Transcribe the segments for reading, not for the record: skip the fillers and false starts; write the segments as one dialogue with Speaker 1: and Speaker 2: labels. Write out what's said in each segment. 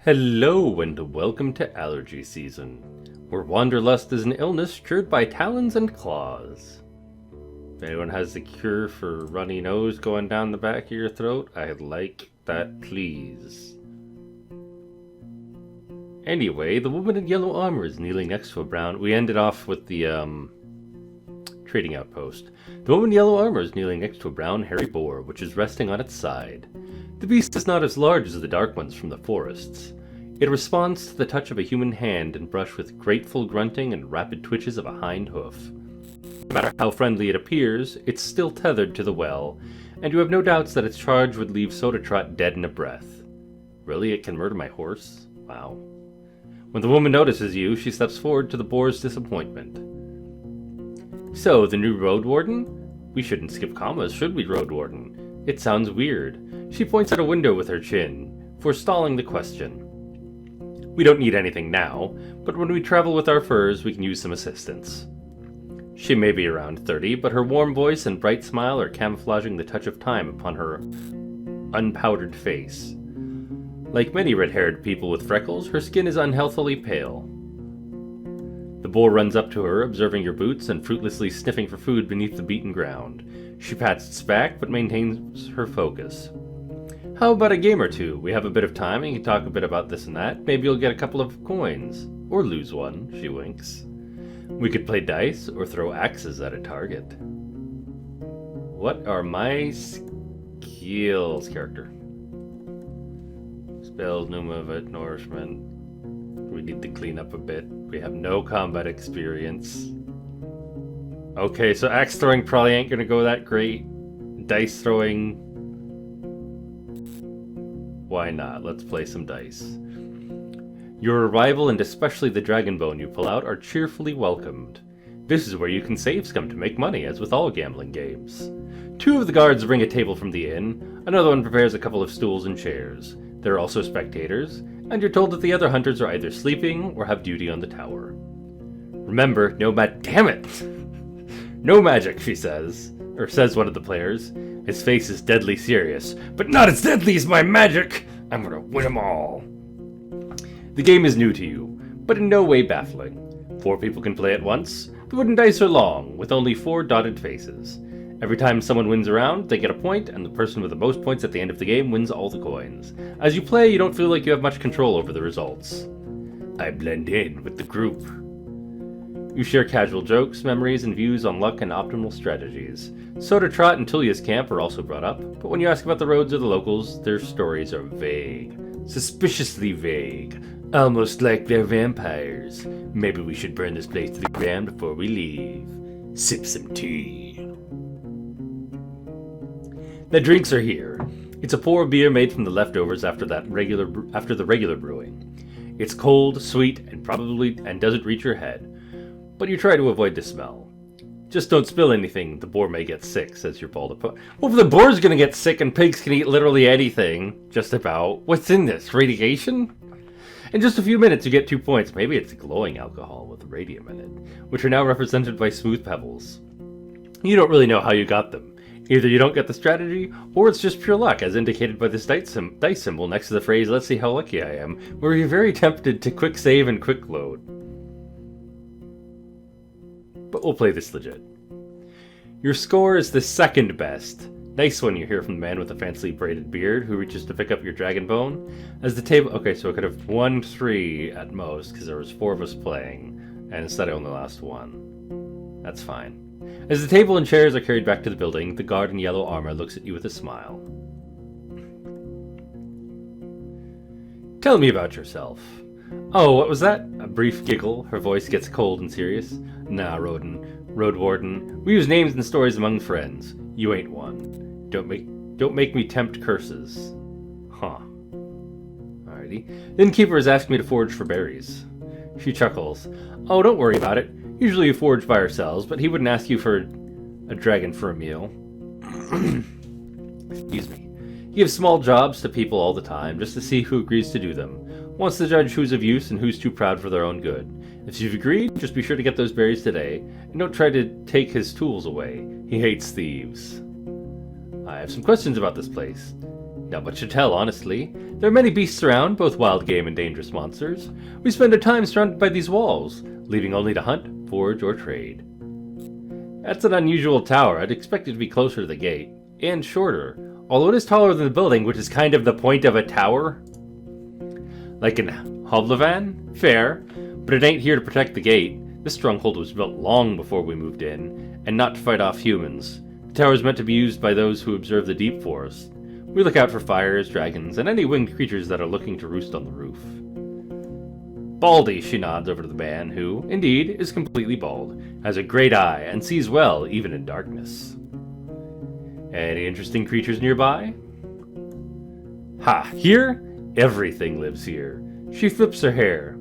Speaker 1: Hello and welcome to allergy season, where wanderlust is an illness cured by talons and claws. If anyone has the cure for runny nose going down the back of your throat, I'd like that please. Anyway, the woman in yellow armor is kneeling next to a brown... We ended off with the, trading outpost. The woman in yellow armor is kneeling next to a brown hairy boar, which is resting on its side. The beast is not as large as the dark ones from the forests. It responds to the touch of a human hand and brush with grateful grunting and rapid twitches of a hind hoof. No matter how friendly it appears, it's still tethered to the well, and you have no doubts that its charge would leave Sodatrot dead in a breath. Really, it can murder my horse? Wow. When the woman notices you, she steps forward to the boar's disappointment. So, the new Road Warden? We shouldn't skip commas, should we, Road Warden? It sounds weird. She points at a window with her chin, forestalling the question. We don't need anything now, but when we travel with our furs, we can use some assistance. She may be around 30, but her warm voice and bright smile are camouflaging the touch of time upon her unpowdered face. Like many red-haired people with freckles, her skin is unhealthily pale. The boar runs up to her, observing your boots and fruitlessly sniffing for food beneath the beaten ground. She pats its back, but maintains her focus. How about a game or two? We have a bit of time and you can talk a bit about this and that. Maybe you'll get a couple of coins. Or lose one, she winks. We could play dice or throw axes at a target. What are my skills, character? Spells, new movement, nourishment. We need to clean up a bit. We have no combat experience. Okay, so axe throwing probably ain't gonna go that great. Dice throwing... Why not? Let's play some dice. Your arrival and especially the dragon bone you pull out are cheerfully welcomed. This is where you can save scum to make money, as with all gambling games. Two of the guards bring a table from the inn, another one prepares a couple of stools and chairs. There are also spectators, and you're told that the other hunters are either sleeping or have duty on the tower. Remember, damn it! No magic, she says. Or says one of the players. His face is deadly serious. But not as deadly as my magic! I'm gonna win them all! The game is new to you, but in no way baffling. 4 people can play at once. The wooden dice are long, with only 4 dotted faces. Every time someone wins a round, they get a point, and the person with the most points at the end of the game wins all the coins. As you play, you don't feel like you have much control over the results. I blend in with the group. You share casual jokes, memories, and views on luck and optimal strategies. Sodatrot and Tullia's camp are also brought up, but when you ask about the roads or the locals, their stories are vague. Suspiciously vague. Almost like they're vampires. Maybe we should burn this place to the ground before we leave. Sip some tea. The drinks are here. It's a pour beer made from the leftovers after the regular brewing. It's cold, sweet, and doesn't reach your head. But you try to avoid the smell. Just don't spill anything, the boar may get sick, says your bald opponent. Well, if the boar's gonna get sick and pigs can eat literally anything, just about, what's in this, radiation? In just a few minutes you get 2 points, maybe it's glowing alcohol with radium in it, which are now represented by smooth pebbles. You don't really know how you got them. Either you don't get the strategy, or it's just pure luck, as indicated by this dice symbol next to the phrase, let's see how lucky I am, where you're very tempted to quick save and quick load. But we'll play this legit. Your score is the second best. Nice one you hear from the man with the fancily braided beard who reaches to pick up your dragon bone. As the table... Okay, so I could have won 3 at most, because there was 4 of us playing, and instead I only lost 1. That's fine. As the table and chairs are carried back to the building, the guard in yellow armor looks at you with a smile. Tell me about yourself. Oh, what was that? A brief giggle, her voice gets cold and serious. Nah, Road Warden. We use names and stories among friends. You ain't one. Don't make me tempt curses. Huh. Alrighty. The innkeeper has asked me to forage for berries. She chuckles. Oh, don't worry about it. Usually you forage by ourselves, but he wouldn't ask you for a dragon for a meal. Excuse me. He gives small jobs to people all the time, just to see who agrees to do them. Wants to judge who's of use and who's too proud for their own good. If you've agreed, just be sure to get those berries today, and don't try to take his tools away. He hates thieves. I have some questions about this place. Not much to tell, honestly. There are many beasts around, both wild game and dangerous monsters. We spend our time surrounded by these walls, leaving only to hunt, forage, or trade. That's an unusual tower. I'd expect it to be closer to the gate, and shorter, although it is taller than the building, which is kind of the point of a tower. Like in Hovlevan? Fair, but it ain't here to protect the gate. This stronghold was built long before we moved in, and not to fight off humans. The tower is meant to be used by those who observe the deep forest. We look out for fires, dragons, and any winged creatures that are looking to roost on the roof. Baldy, she nods over to the man, who, indeed, is completely bald, has a great eye, and sees well, even in darkness. Any interesting creatures nearby? Ha! Here? Everything lives here. She flips her hair.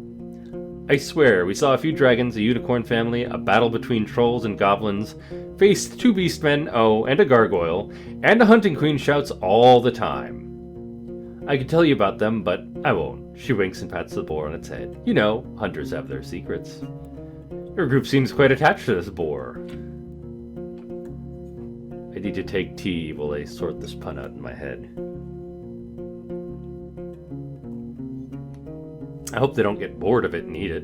Speaker 1: I swear, we saw a few dragons, a unicorn family, a battle between trolls and goblins, faced 2 beastmen, oh, and a gargoyle, and a hunting queen shouts all the time. I could tell you about them, but I won't. She winks and pats the boar on its head. You know, hunters have their secrets. Her group seems quite attached to this boar. I need to take tea while I sort this pun out in my head. I hope they don't get bored of it and eat it.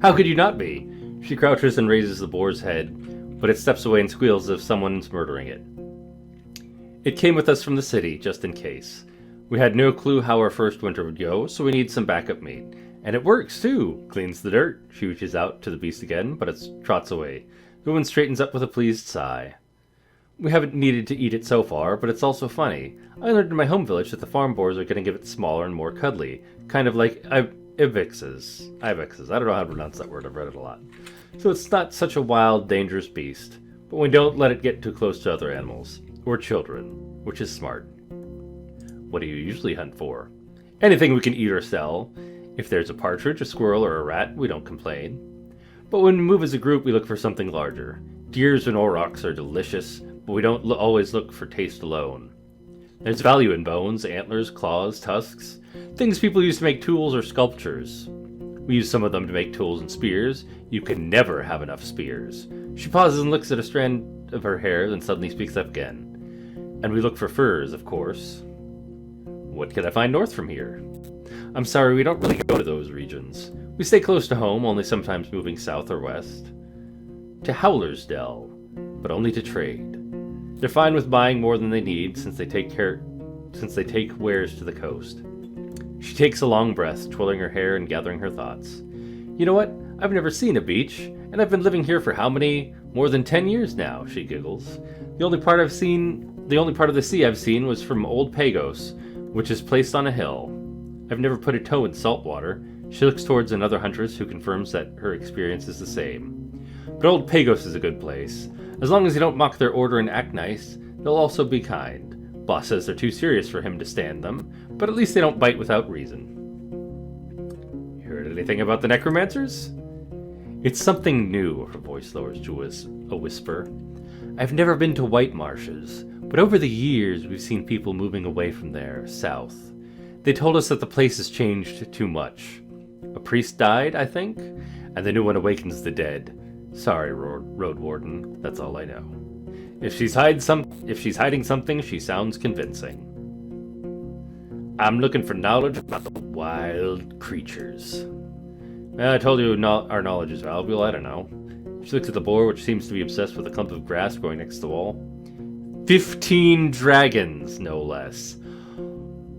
Speaker 1: How could you not be? She crouches and raises the boar's head, but it steps away and squeals as if someone's murdering it. It came with us from the city, just in case. We had no clue how our first winter would go, so we need some backup meat. And it works, too! Cleans the dirt. She reaches out to the beast again, but it trots away. The woman straightens up with a pleased sigh. We haven't needed to eat it so far, but it's also funny. I learned in my home village that the farm boars are going to get smaller and more cuddly. Kind of like ibexes. Ibexes. I don't know how to pronounce that word. I've read it a lot. So it's not such a wild, dangerous beast. But we don't let it get too close to other animals. Or children. Which is smart. What do you usually hunt for? Anything we can eat or sell. If there's a partridge, a squirrel, or a rat, we don't complain. But when we move as a group, we look for something larger. Deers and aurochs are delicious, but we don't always look for taste alone. There's value in bones, antlers, claws, tusks, things people use to make tools or sculptures. We use some of them to make tools and spears. You can never have enough spears. She pauses and looks at a strand of her hair, then suddenly speaks up again. And we look for furs, of course. What can I find north from here? I'm sorry, we don't really go to those regions. We stay close to home, only sometimes moving south or west. To Howler's Dell, but only to trade. They're fine with buying more than they need since they take wares to the coast. She takes a long breath, twirling her hair and gathering her thoughts. You know what? I've never seen a beach, and I've been living here for how many? More than 10 years now, she giggles. The only part of the sea I've seen was from Old Pagos, which is placed on a hill. I've never put a toe in salt water. She looks towards another huntress who confirms that her experience is the same. But Old Pagos is a good place. As long as you don't mock their order and act nice, they'll also be kind. Boss says they're too serious for him to stand them, but at least they don't bite without reason. You heard anything about the necromancers? It's something new, her voice lowers to a whisper. I've never been to White Marshes, but over the years we've seen people moving away from there, south. They told us that the place has changed too much. A priest died, I think, and the new one awakens the dead. Sorry, Road Warden, that's all I know. If she's hiding something, she sounds convincing. I'm looking for knowledge about the wild creatures. I told you our knowledge is valuable, I don't know. She looks at the boar, which seems to be obsessed with a clump of grass growing next to the wall. 15 dragons, no less.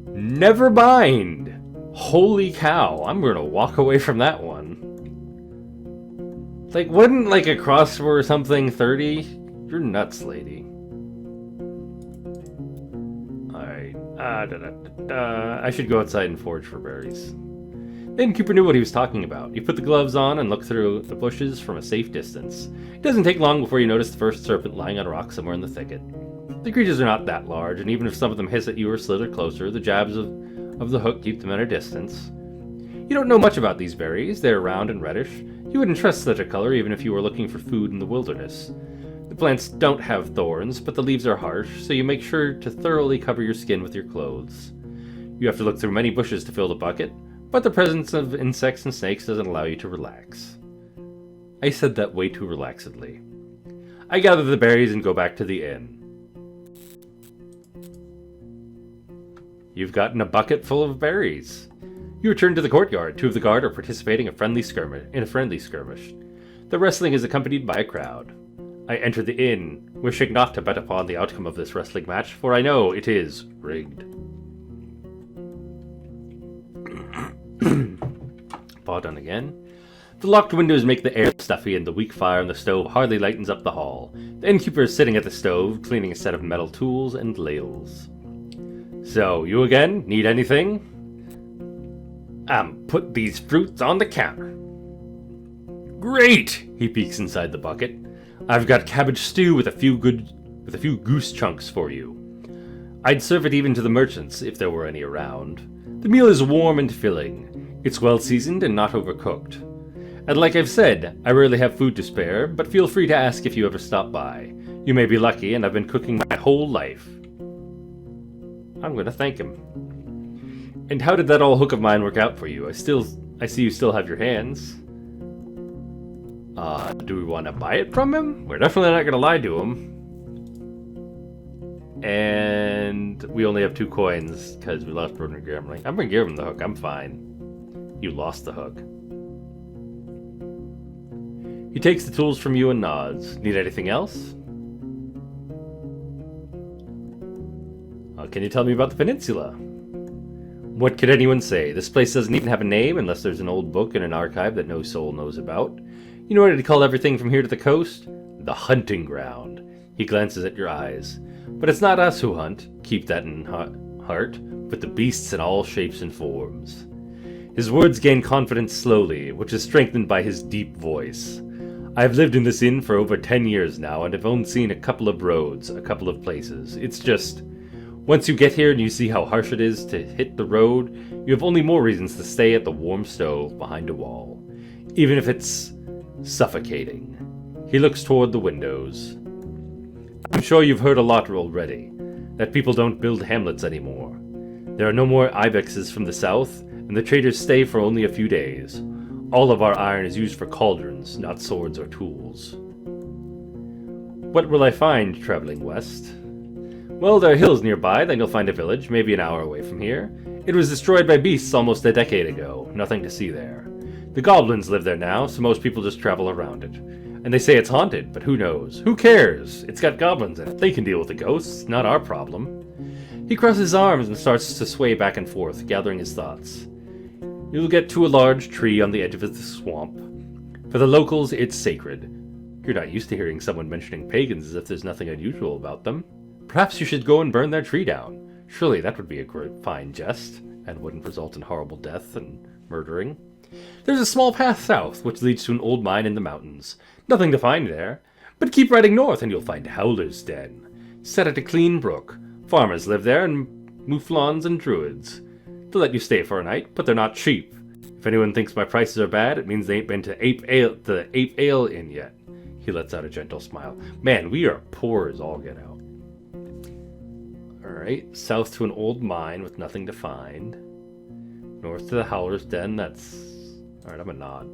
Speaker 1: Never mind! Holy cow, I'm gonna walk away from that one. Like, wouldn't, like, a crossbow or something 30? You're nuts, lady. Alright. I should go outside and forage for berries. The innkeeper knew what he was talking about. He put the gloves on and looked through the bushes from a safe distance. It doesn't take long before you notice the first serpent lying on a rock somewhere in the thicket. The creatures are not that large, and even if some of them hiss at you or slither closer, the jabs of the hook keep them at a distance. You don't know much about these berries. They're round and reddish. You wouldn't trust such a color even if you were looking for food in the wilderness. The plants don't have thorns, but the leaves are harsh, so you make sure to thoroughly cover your skin with your clothes. You have to look through many bushes to fill the bucket, but the presence of insects and snakes doesn't allow you to relax. I said that way too relaxedly. I gather the berries and go back to the inn. you've gotten a bucket full of berries. You return to the courtyard. 2 of the guard are participating in a friendly skirmish. The wrestling is accompanied by a crowd. I enter the inn, wishing not to bet upon the outcome of this wrestling match, for I know it is rigged. Paw done again. The locked windows make the air stuffy, and the weak fire on the stove hardly lightens up the hall. The innkeeper is sitting at the stove, cleaning a set of metal tools and ladles. So, you again? Need anything? Put these fruits on the counter. Great! He peeks inside the bucket. I've got cabbage stew with a few goose chunks for you. I'd serve it even to the merchants, if there were any around. The meal is warm and filling. It's well seasoned and not overcooked. And like I've said, I rarely have food to spare, but feel free to ask if you ever stop by. You may be lucky, and I've been cooking my whole life. I'm going to thank him. And how did that old hook of mine work out for you? I see you still have your hands. Do we want to buy it from him? We're definitely not going to lie to him. And we only have 2 coins because we lost Roadwarden gambling. I'm going to give him the hook. I'm fine. You lost the hook. He takes the tools from you and nods. Need anything else? Can you tell me about the peninsula? What could anyone say? This place doesn't even have a name unless there's an old book in an archive that no soul knows about. You know what to call everything from here to the coast? The hunting ground. He glances at your eyes. But it's not us who hunt, keep that in heart, but the beasts in all shapes and forms. His words gain confidence slowly, which is strengthened by his deep voice. I've lived in this inn for over 10 years now, and have only seen a couple of roads, a couple of places. It's just, once you get here and you see how harsh it is to hit the road, you have only more reasons to stay at the warm stove behind a wall, even if it's suffocating. He looks toward the windows. I'm sure you've heard a lot already, that people don't build hamlets anymore. There are no more ibexes from the south, and the traders stay for only a few days. All of our iron is used for cauldrons, not swords or tools. What will I find traveling west? Well, there are hills nearby, then you'll find a village, maybe an hour away from here. It was destroyed by beasts almost a decade ago. Nothing to see there. The goblins live there now, so most people just travel around it. And they say it's haunted, but who knows? Who cares? It's got goblins in it. They can deal with the ghosts, not our problem. He crosses his arms and starts to sway back and forth, gathering his thoughts. You'll get to a large tree on the edge of the swamp. For the locals, it's sacred. You're not used to hearing someone mentioning pagans as if there's nothing unusual about them. Perhaps you should go and burn their tree down. Surely that would be a fine jest, and wouldn't result in horrible death and murdering. There's a small path south, which leads to an old mine in the mountains. Nothing to find there, but keep riding north and you'll find Howler's Den. Set at a clean brook. Farmers live there, and mouflons and druids. They'll let you stay for a night, but they're not cheap. If anyone thinks my prices are bad, it means they ain't been to the Ape Ale Inn yet. He lets out a gentle smile. Man, we are poor as all get out. Alright, south to an old mine with nothing to find. North to the Howler's Den, that's... Alright, I'm gonna nod.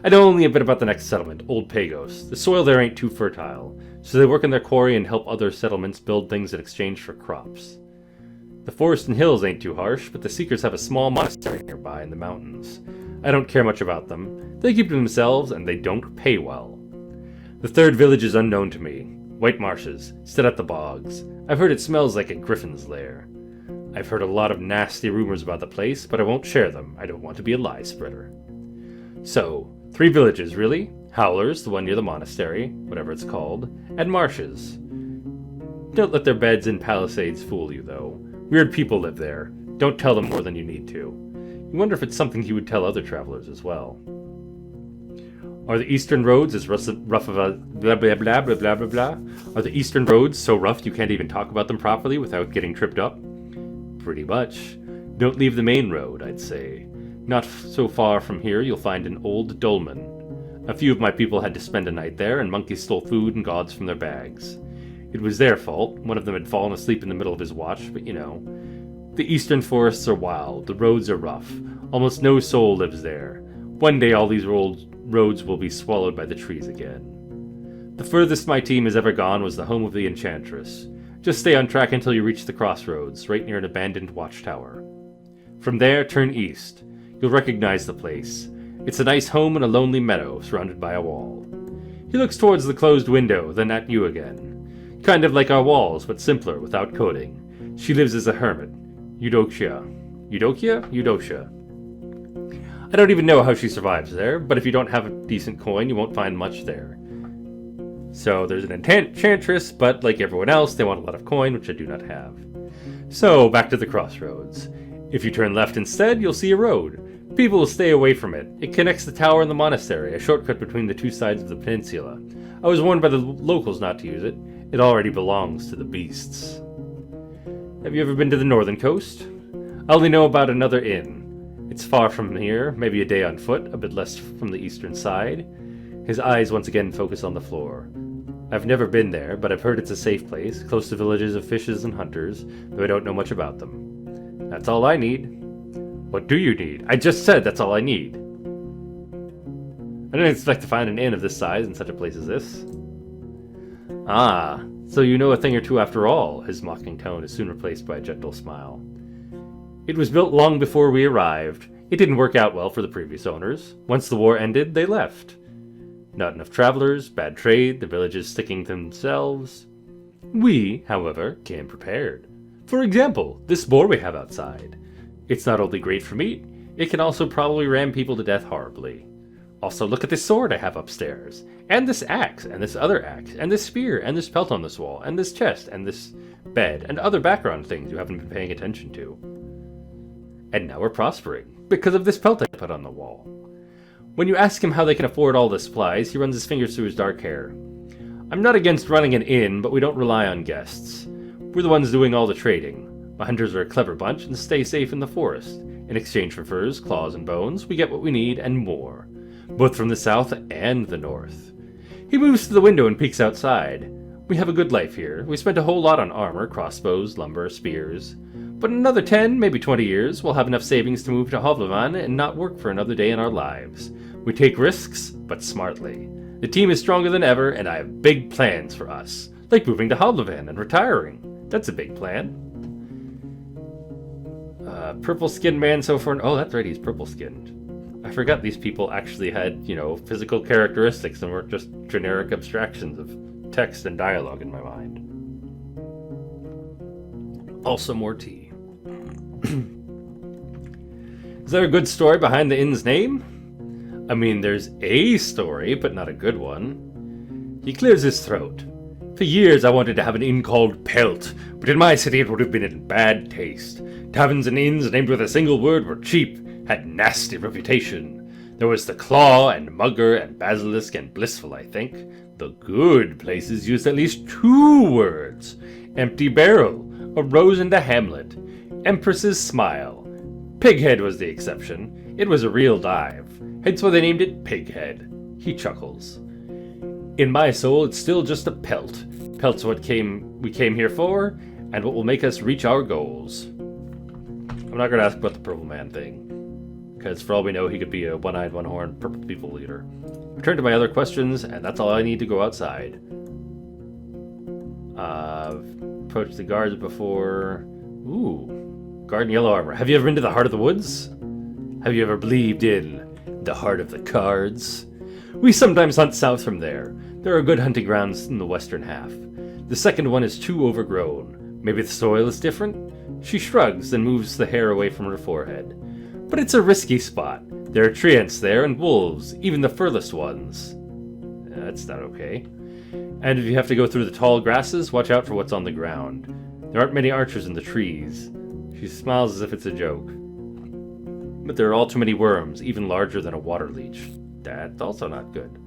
Speaker 1: I know only a bit about the next settlement, Old Pagos. The soil there ain't too fertile, so they work in their quarry and help other settlements build things in exchange for crops. The forest and hills ain't too harsh, but the Seekers have a small monastery nearby in the mountains. I don't care much about them. They keep to themselves, and they don't pay well. The third village is unknown to me. White marshes, set at the bogs. I've heard it smells like a griffin's lair. I've heard a lot of nasty rumors about the place, but I won't share them. I don't want to be a lie spreader. So, 3 villages, really? Howler's, the one near the monastery, whatever it's called, and marshes. Don't let their beds and palisades fool you, though. Weird people live there. Don't tell them more than you need to. You wonder if it's something he would tell other travelers as well. Are the eastern roads as rough of a blah blah blah blah blah blah blah? Are the eastern roads so rough you can't even talk about them properly without getting tripped up? Pretty much. Don't leave the main road, I'd say. Not so far from here you'll find an old dolmen. A few of my people had to spend a night there, and monkeys stole food and gods from their bags. It was their fault. One of them had fallen asleep in the middle of his watch, but you know. The eastern forests are wild, the roads are rough. Almost no soul lives there. One day all these roads will be swallowed by the trees again. The furthest my team has ever gone was the home of the Enchantress. Just stay on track until you reach the crossroads, right near an abandoned watchtower. From there, turn east. You'll recognize the place. It's a nice home in a lonely meadow, surrounded by a wall. He looks towards the closed window, then at you again. Kind of like our walls, but simpler, without coding. She lives as a hermit. Eudocia. Eudocia. I don't even know how she survives there, but if you don't have a decent coin, you won't find much there. So there's an enchantress, but like everyone else, they want a lot of coin, which I do not have. So, back to the crossroads. If you turn left instead, you'll see a road. People will stay away from it. It connects the tower and the monastery, a shortcut between the two sides of the peninsula. I was warned by the locals not to use it. It already belongs to the beasts. Have you ever been to the northern coast? I only know about another inn. It's far from here, maybe a day on foot, a bit less from the eastern side. His eyes once again focus on the floor. I've never been there, but I've heard it's a safe place, close to villages of fishers and hunters, though I don't know much about them. That's all I need. What do you need? I just said that's all I need. I didn't expect to find an inn of this size in such a place as this. Ah, so you know a thing or two after all, his mocking tone is soon replaced by a gentle smile. It was built long before we arrived. It didn't work out well for the previous owners. Once the war ended, they left. Not enough travelers, bad trade, the villages sticking to themselves. We, however, came prepared. For example, this boar we have outside. It's not only great for meat, it can also probably ram people to death horribly. Also, look at this sword I have upstairs, and this axe, and this other axe, and this spear, and this pelt on this wall, and this chest, and this bed, and other background things you haven't been paying attention to. And now we're prospering, because of this pelt I put on the wall. When you ask him how they can afford all the supplies, he runs his fingers through his dark hair. I'm not against running an inn, but we don't rely on guests. We're the ones doing all the trading. My hunters are a clever bunch and stay safe in the forest. In exchange for furs, claws, and bones, we get what we need and more. Both from the south and the north. He moves to the window and peeks outside. We have a good life here. We spent a whole lot on armor, crossbows, lumber, spears. But in another 10, maybe 20 years, we'll have enough savings to move to Hovlevan and not work for another day in our lives. We take risks, but smartly. The team is stronger than ever, and I have big plans for us. Like moving to Hovlevan and retiring. That's a big plan. Purple-skinned man so far... Oh, that's right, he's purple-skinned. I forgot these people actually had, physical characteristics and weren't just generic abstractions of text and dialogue in my mind. Also more tea. Is there a good story behind the inn's name? I mean, there's a story, but not a good one. He clears his throat. For years I wanted to have an inn called Pelt, but in my city it would have been in bad taste. Taverns and inns named with a single word were cheap, had nasty reputation. There was the Claw and Mugger and Basilisk and Blissful, I think. The good places used at least 2 words. Empty Barrel, a Rose and a Hamlet, Empress's Smile. Pighead was the exception. It was a real dive. Hence why they named it Pighead. He chuckles. In my soul, it's still just a pelt. Pelt's what we came here for, and what will make us reach our goals. I'm not going to ask about the Purple Man thing, because for all we know, he could be a one-eyed, one-horned purple people leader. Return to my other questions, and that's all I need to go outside. Approached the guards before... Ooh, guard in yellow armor. Have you ever been to the heart of the woods? Have you ever believed in the heart of the cards? We sometimes hunt south from there. There are good hunting grounds in the western half. The second one is too overgrown. Maybe the soil is different? She shrugs, then moves the hair away from her forehead. But it's a risky spot. There are treants there and wolves, even the furthest ones. That's not okay. And if you have to go through the tall grasses, watch out for what's on the ground. There aren't many archers in the trees. She smiles as if it's a joke. But there are all too many worms, even larger than a water leech. That's also not good.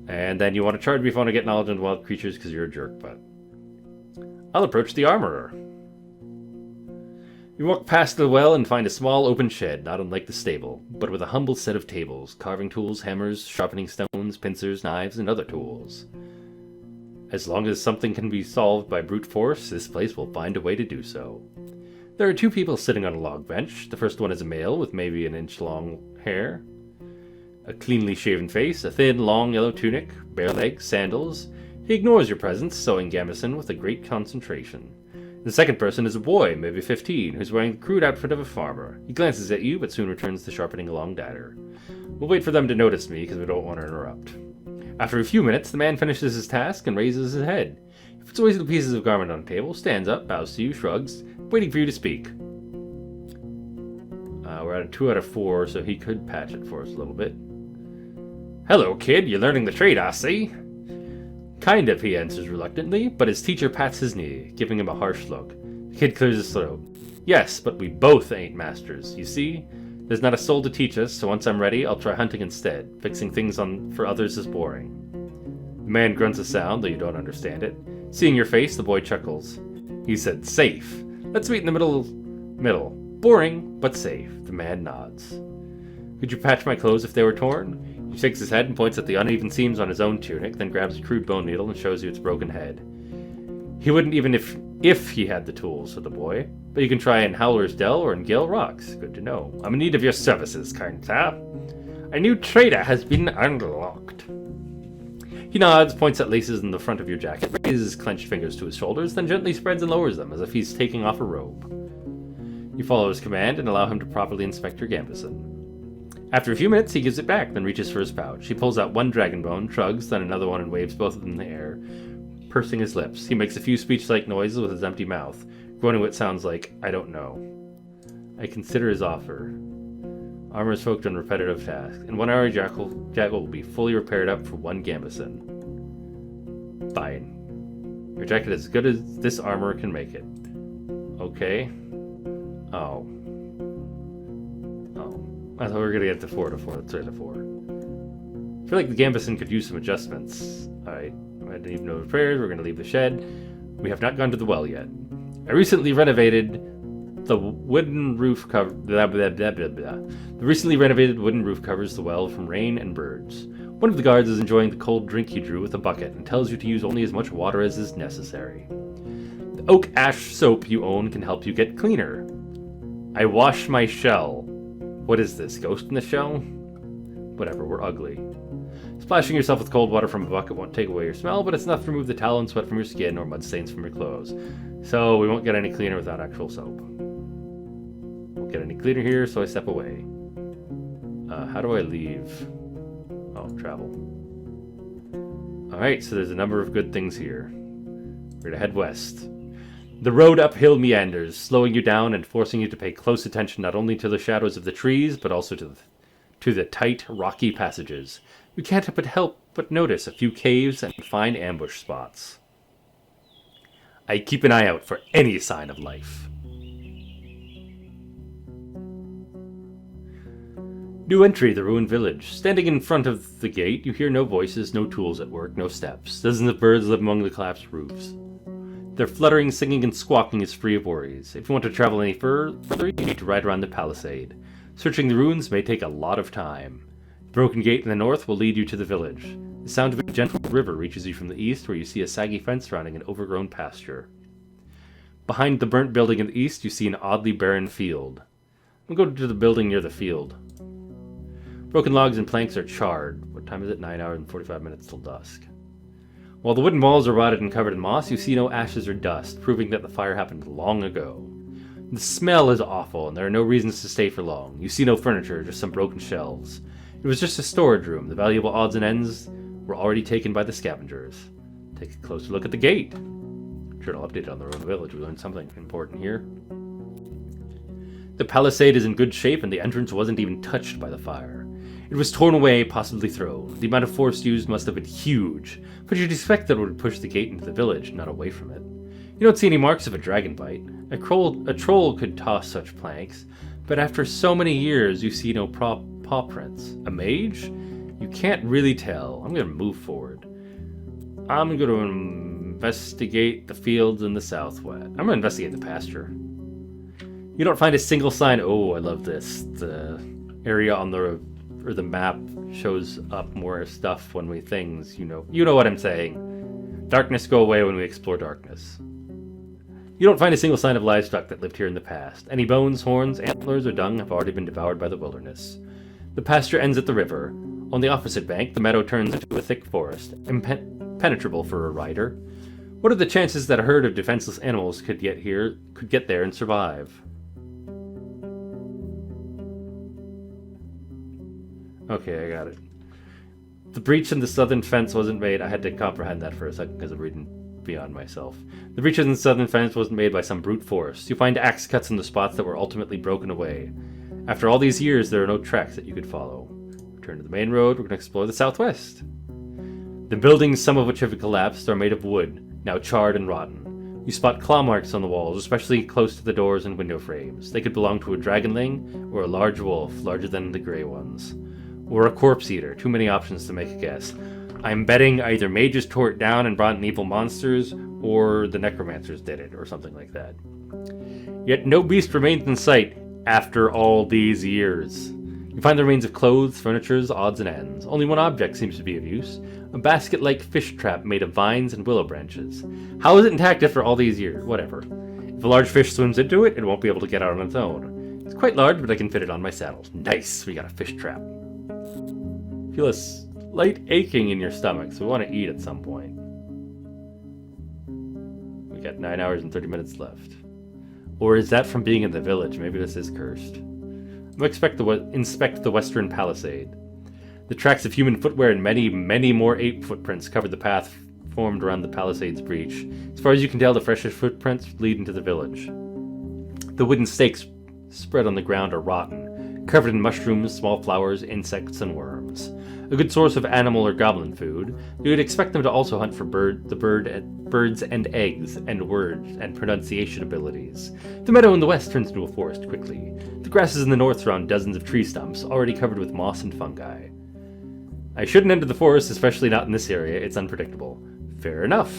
Speaker 1: And then you want to charge me if you want to get knowledge on wild creatures because you're a jerk, but... I'll approach the armorer. You walk past the well and find a small open shed, not unlike the stable, but with a humble set of tables, carving tools, hammers, sharpening stones, pincers, knives, and other tools. As long as something can be solved by brute force, this place will find a way to do so. There are 2 people sitting on a log bench. The first one is a male with maybe an inch-long hair, a cleanly shaven face, a thin, long yellow tunic, bare legs, sandals. He ignores your presence, sewing gambeson with a great concentration. The second person is a boy, maybe 15, who's wearing the crude outfit of a farmer. He glances at you, but soon returns to sharpening a long dagger. We'll wait for them to notice me, because we don't want to interrupt. After a few minutes, the man finishes his task and raises his head. He puts away the pieces of garment on the table, stands up, bows to you, shrugs, waiting for you to speak. We're at a 2 out of 4, so he could patch it for us a little bit. Hello, kid. You're learning the trade, I see. Kind of, he answers reluctantly, but his teacher pats his knee, giving him a harsh look. The kid clears his throat. Yes, but we both ain't masters, you see? There's not a soul to teach us, so once I'm ready, I'll try hunting instead. Fixing things for others is boring. The man grunts a sound, though you don't understand it. Seeing your face, the boy chuckles. He said, safe. Let's meet in the middle. Boring, but safe. The man nods. Could you patch my clothes if they were torn? He shakes his head and points at the uneven seams on his own tunic, then grabs a crude bone needle and shows you its broken head. He wouldn't even if he had the tools, said the boy. But you can try in Howler's Dell or in Gale Rocks. Good to know. I'm in need of your services, kind sir. A new trader has been unlocked. He nods, points at laces in the front of your jacket, raises his clenched fingers to his shoulders, then gently spreads and lowers them as if he's taking off a robe. You follow his command and allow him to properly inspect your gambeson. After a few minutes, he gives it back, then reaches for his pouch. He pulls out one dragon bone, shrugs, then another one and waves both of them in the air, pursing his lips. He makes a few speech-like noises with his empty mouth, groaning what sounds like, I don't know. I consider his offer. Armor is focused on repetitive tasks. In 1 hour, Jackal will be fully repaired up for 1 gambeson. Fine. Your jacket is as good as this armor can make it. Okay. Oh. I thought we were going to get to 4 to 4. Let's try to 4. I feel like the gambeson could use some adjustments. Alright. I didn't even know the prayers. We're going to leave the shed. We have not gone to the well yet. I recently renovated the wooden roof cover. The recently renovated wooden roof covers the well from rain and birds. One of the guards is enjoying the cold drink he drew with a bucket and tells you to use only as much water as is necessary. The oak ash soap you own can help you get cleaner. I wash my shell. What is this, ghost in the shell? Whatever, we're ugly. Splashing yourself with cold water from a bucket won't take away your smell, but it's enough to remove the tallow and sweat from your skin or mud stains from your clothes. So we won't get any cleaner without actual soap. Won't get any cleaner here, so I step away. How do I leave? Oh, travel. Alright, so there's a number of good things here. We're to head west. The road uphill meanders, slowing you down and forcing you to pay close attention not only to the shadows of the trees, but also to the tight, rocky passages. You can't help but notice a few caves and fine ambush spots. I keep an eye out for any sign of life. New entry, the ruined village. Standing in front of the gate, you hear no voices, no tools at work, no steps. Dozens of birds live among the collapsed roofs. Their fluttering, singing, and squawking is free of worries. If you want to travel any further, you need to ride around the palisade. Searching the ruins may take a lot of time. The broken gate in the north will lead you to the village. The sound of a gentle river reaches you from the east, where you see a saggy fence surrounding an overgrown pasture. Behind the burnt building in the east, you see an oddly barren field. We'll go to the building near the field. Broken logs and planks are charred. What time is it? 9 hours and 45 minutes till dusk. While the wooden walls are rotted and covered in moss, you see no ashes or dust, proving that the fire happened long ago. The smell is awful, and there are no reasons to stay for long. You see no furniture, just some broken shelves. It was just a storage room. The valuable odds and ends were already taken by the scavengers. Take a closer look at the gate. Journal update on the ruined village. We learned something important here. The palisade is in good shape, and the entrance wasn't even touched by the fire. It was torn away, possibly thrown. The amount of force used must have been huge, but you'd expect that it would push the gate into the village, not away from it. You don't see any marks of a dragon bite. A troll could toss such planks, but after so many years, you see no paw prints. A mage? You can't really tell. I'm going to move forward. I'm going to investigate the fields in the southwest. I'm going to investigate the pasture. You don't find a single sign. Oh, I love this. The area on the map shows up more stuff when we things, you know what I'm saying. Darkness go away when we explore darkness. You don't find a single sign of livestock that lived here in the past. Any bones, horns, antlers, or dung have already been devoured by the wilderness. The pasture ends at the river. On the opposite bank, the meadow turns into a thick forest, penetrable for a rider. What are the chances that a herd of defenseless animals could get there and survive? Okay, I got it. The breach in the southern fence wasn't made. I had to comprehend that for a second because I'm reading beyond myself. The breach in the southern fence wasn't made by some brute force. You find axe cuts in the spots that were ultimately broken away. After all these years, there are no tracks that you could follow. Return to the main road. We're going to explore the southwest. The buildings, some of which have collapsed, are made of wood, now charred and rotten. You spot claw marks on the walls, especially close to the doors and window frames. They could belong to a dragonling or a large wolf, larger than the grey ones. Or a corpse eater. Too many options to make a guess. I'm betting either mages tore it down and brought in evil monsters, or the necromancers did it, or something like that. Yet no beast remains in sight after all these years. You find the remains of clothes, furniture, odds and ends. Only one object seems to be of use. A basket-like fish trap made of vines and willow branches. How is it intact after all these years? Whatever. If a large fish swims into it, it won't be able to get out on its own. It's quite large, but I can fit it on my saddle. Nice, we got a fish trap. Feel a slight aching in your stomach, so we want to eat at some point. We got 9 hours and 30 minutes left. Or is that from being in the village? Maybe this is cursed. I'm going to inspect the western palisade. The tracks of human footwear and many, many more ape footprints covered the path formed around the palisade's breach. As far as you can tell, the freshest footprints lead into the village. The wooden stakes spread on the ground are rotten, covered in mushrooms, small flowers, insects, and worms. A good source of animal or goblin food. You would expect them to also hunt for birds and eggs and words and pronunciation abilities. The meadow in the west turns into a forest quickly. The grasses in the north surround dozens of tree stumps, already covered with moss and fungi. I shouldn't enter the forest, especially not in this area. It's unpredictable. Fair enough.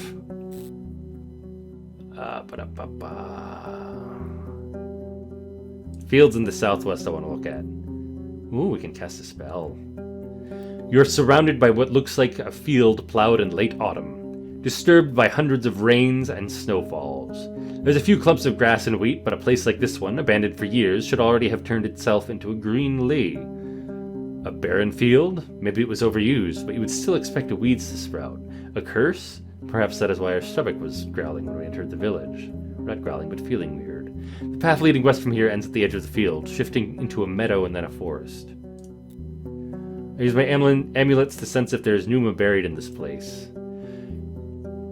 Speaker 1: Fields in the southwest I want to look at. Ooh, we can cast a spell. You're surrounded by what looks like a field plowed in late autumn, disturbed by hundreds of rains and snowfalls. There's a few clumps of grass and wheat, but a place like this one, abandoned for years, should already have turned itself into a green lea. A barren field? Maybe it was overused, but you would still expect the weeds to sprout. A curse? Perhaps that is why our stomach was growling when we entered the village. Not growling, but feeling weird. The path leading west from here ends at the edge of the field, shifting into a meadow and then a forest. I use my amulets to sense if there is Numa buried in this place.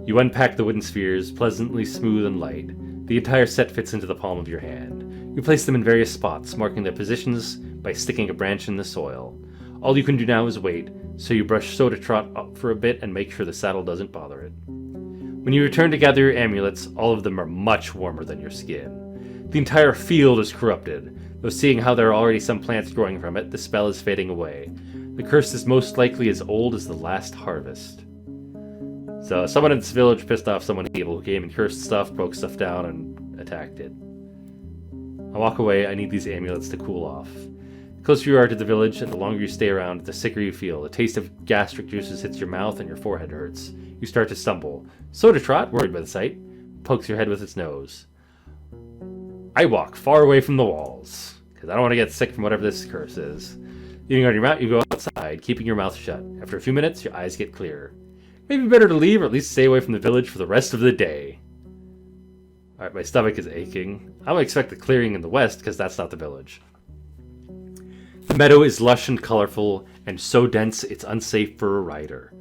Speaker 1: You unpack the wooden spheres, pleasantly smooth and light. The entire set fits into the palm of your hand. You place them in various spots, marking their positions by sticking a branch in the soil. All you can do now is wait, so you brush Soda Trot up for a bit and make sure the saddle doesn't bother it. When you return to gather your amulets, all of them are much warmer than your skin. The entire field is corrupted, though seeing how there are already some plants growing from it, the spell is fading away. The curse is most likely as old as the last harvest. So someone in this village pissed off someone evil who came and cursed stuff, broke stuff down, and attacked it. I walk away. I need these amulets to cool off. The closer you are to the village, and the longer you stay around, the sicker you feel. A taste of gastric juices hits your mouth and your forehead hurts. You start to stumble. Soda Trot, worried by the sight, pokes your head with its nose. I walk far away from the walls, because I don't want to get sick from whatever this curse is. Leaving on your mouth, you go outside, keeping your mouth shut. After a few minutes, your eyes get clear. Maybe better to leave, or at least stay away from the village for the rest of the day. Alright, my stomach is aching. I would expect the clearing in the west, because that's not the village. The meadow is lush and colorful, and so dense it's unsafe for a rider.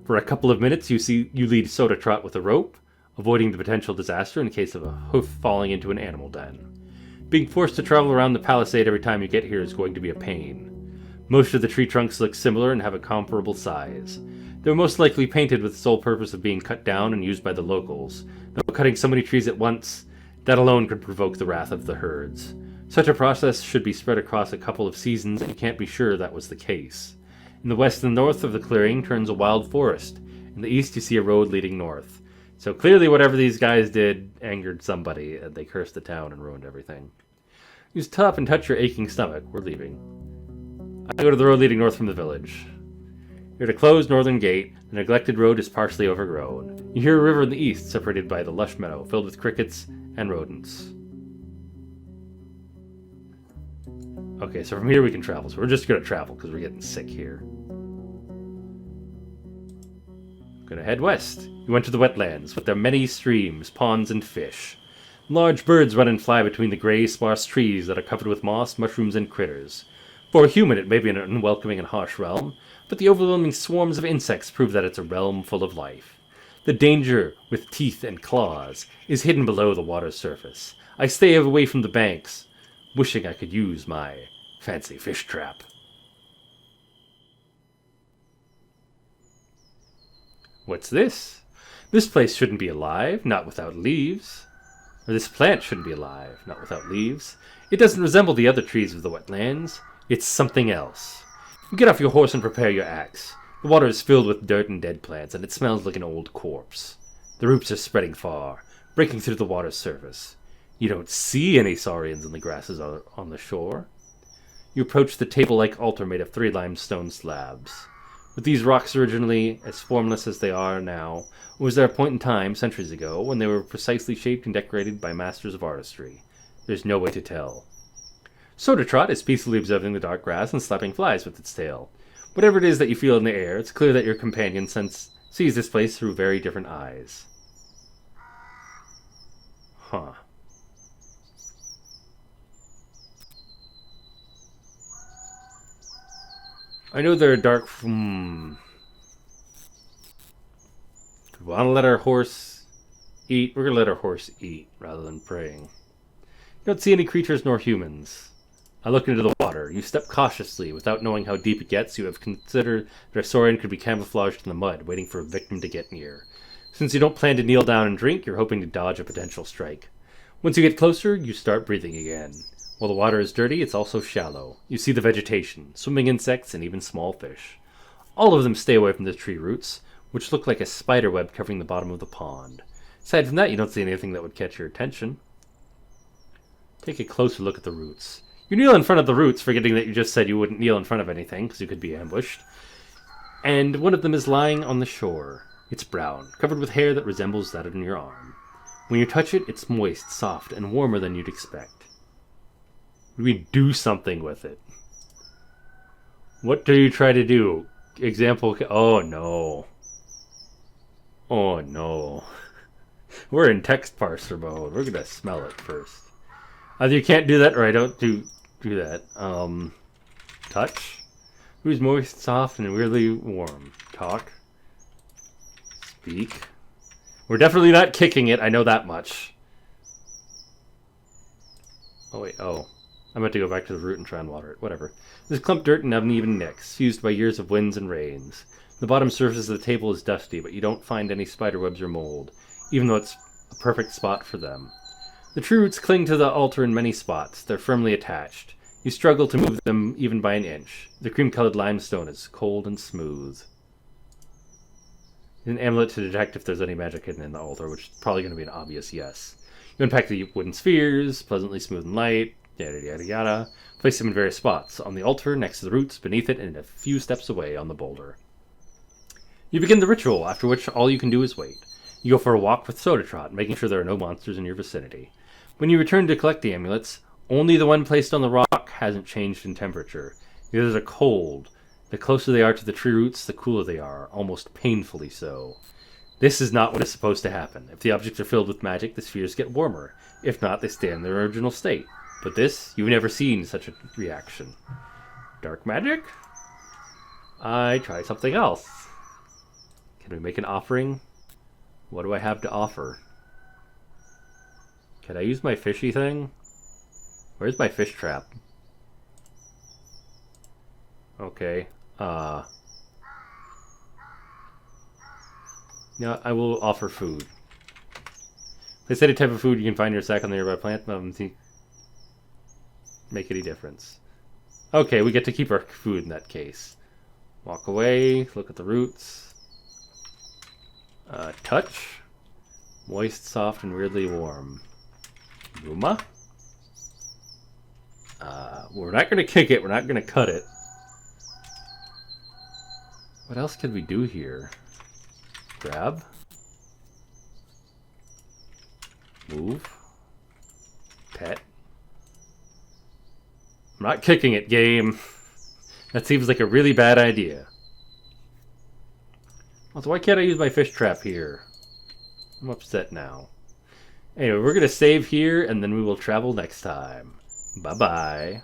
Speaker 1: For a couple of minutes, you lead Soda Trot with a rope, avoiding the potential disaster in case of a hoof falling into an animal den. Being forced to travel around the palisade every time you get here is going to be a pain. Most of the tree trunks look similar and have a comparable size. They were most likely painted with the sole purpose of being cut down and used by the locals, though cutting so many trees at once, that alone could provoke the wrath of the herds. Such a process should be spread across a couple of seasons, and you can't be sure that was the case. In the west and north of the clearing turns a wild forest. In the east you see a road leading north. So clearly whatever these guys did angered somebody, and they cursed the town and ruined everything. Use top and touch your aching stomach. We're leaving. I go to the road leading north from the village. You're at a closed northern gate. The neglected road is partially overgrown. You hear a river in the east, separated by the lush meadow, filled with crickets and rodents. Okay, so from here we can travel. So we're just going to travel because we're getting sick here. Gonna head west. You enter the wetlands with their many streams, ponds, and fish. Large birds run and fly between the gray, sparse trees that are covered with moss, mushrooms, and critters. For a human, it may be an unwelcoming and harsh realm, but the overwhelming swarms of insects prove that it's a realm full of life. The danger, with teeth and claws, is hidden below the water's surface. I stay away from the banks, wishing I could use my fancy fish trap. What's this? This place shouldn't be alive, not without leaves. Or this plant shouldn't be alive, not without leaves. It doesn't resemble the other trees of the wetlands. It's something else. You get off your horse and prepare your axe. The water is filled with dirt and dead plants, and it smells like an old corpse. The roots are spreading far, breaking through the water's surface. You don't see any saurians in the grasses on the shore. You approach the table-like altar made of 3 limestone slabs. With these rocks originally as formless as they are now, was there a point in time, centuries ago, when they were precisely shaped and decorated by masters of artistry? There's no way to tell. Soda is peacefully observing the dark grass and slapping flies with its tail. Whatever it is that you feel in the air, it's clear that your companion sees this place through very different eyes. Huh. I know they're dark. Do we want to let our horse eat? We're going to let our horse eat rather than praying. You don't see any creatures nor humans. I look into the water. You step cautiously. Without knowing how deep it gets, you have considered that a saurian could be camouflaged in the mud, waiting for a victim to get near. Since you don't plan to kneel down and drink, you're hoping to dodge a potential strike. Once you get closer, you start breathing again. While the water is dirty, it's also shallow. You see the vegetation, swimming insects, and even small fish. All of them stay away from the tree roots, which look like a spider web covering the bottom of the pond. Aside from that, you don't see anything that would catch your attention. Take a closer look at the roots. You kneel in front of the roots, forgetting that you just said you wouldn't kneel in front of anything, because you could be ambushed. And one of them is lying on the shore. It's brown, covered with hair that resembles that on your arm. When you touch it, it's moist, soft, and warmer than you'd expect. We do something with it. What do you try to do? Example. Oh no. Oh no. We're in text parser mode. We're gonna smell it first. Either you can't do that or I don't do that. Touch. Who's moist, soft, and weirdly warm? Talk. Speak. We're definitely not kicking it. I know that much. Oh wait. Oh. I meant to go back to the root and try and water it. Whatever. There's clumped dirt and uneven nicks, fused by years of winds and rains. The bottom surface of the table is dusty, but you don't find any spider webs or mold, even though it's a perfect spot for them. The tree roots cling to the altar in many spots. They're firmly attached. You struggle to move them even by an inch. The cream-colored limestone is cold and smooth. An amulet to detect if there's any magic hidden in the altar, which is probably going to be an obvious yes. You unpack the wooden spheres, pleasantly smooth and light. Yada yada yada. Place them in various spots. On the altar, next to the roots, beneath it, and a few steps away on the boulder. You begin the ritual, after which all you can do is wait. You go for a walk with Soda, making sure there are no monsters in your vicinity. When you return to collect the amulets, only the one placed on the rock hasn't changed in temperature. The others are cold. The closer they are to the tree roots, the cooler they are, almost painfully so. This is not what is supposed to happen. If the objects are filled with magic, the spheres get warmer. If not, they stay in their original state. But this, you've never seen such a reaction. Dark magic? I try something else. Can we make an offering? What do I have to offer? Can I use my fishy thing? Where's my fish trap? Okay. No, I will offer food. Place any type of food you can find in your sack on the nearby plant. Make any difference. Okay, we get to keep our food in that case. Walk away, look at the roots. Touch. Moist, soft, and weirdly warm. Ruma. We're not going to kick it, we're not going to cut it. What else could we do here? Grab. Move. Pet. I'm not kicking it, game. That seems like a really bad idea. Also, why can't I use my fish trap here? I'm upset now. Anyway, we're going to save here, and then we will travel next time. Bye-bye.